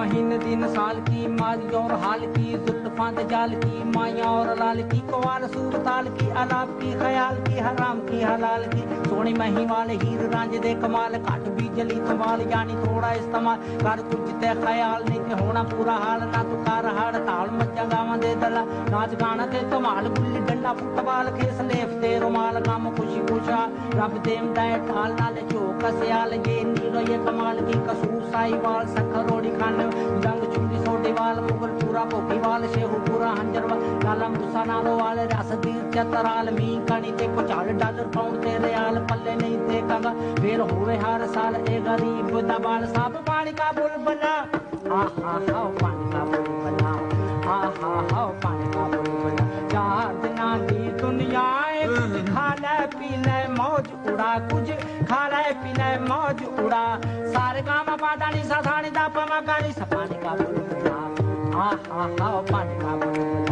महीने दिन साल की माजी और हाल की जुल्फां जाल की माया और लाल की कवाल सूर ताल की अलाप की ख्याल की हराम की हलाल की सोनी मही वाले हीर रांझे दे कमाल घट भी जली धमाल यानी थोड़ा इस्तेमाल कर कुछ ते ख्याल नहीं ते होना पूरा हाल ना तू कर हड़ ताल मज्जा गावां दे दला नाच गाना ते धमाल गुल्ली डंडा फुटबाल खेस लेफ ते रुमाल गम खुशी खुशा रब देम दाए ठाल नाले झोक सियाल ये नीरो ये कमाल की कसूर साईवाल सखर रोड़ी खान जंग चुंडी सोडी वाल मुगल पूरा भोगी वाल शेहू पूरा हंजर वाल लाला मूसा नालो वाल रसदीर चतराल मी कणी ते कुचाल डॉलर पाउंड ते रियाल पल्ले नहीं ते कागा फिर होवे हर साल ए गरीब दा बाल साहब पानी का बुलबुला आहा हा पानी का बुलबुला आहा हा पानी का बुलबुला चार दिना दी दुनिया कुछ खा ले पी ले मौज उड़ा कुछ खा ले पी ले मौज उड़ा सारे काम पादानी सा सानी दा पमा गानी सा पानी का बुलबुला आहा हा पानी का बुलबुला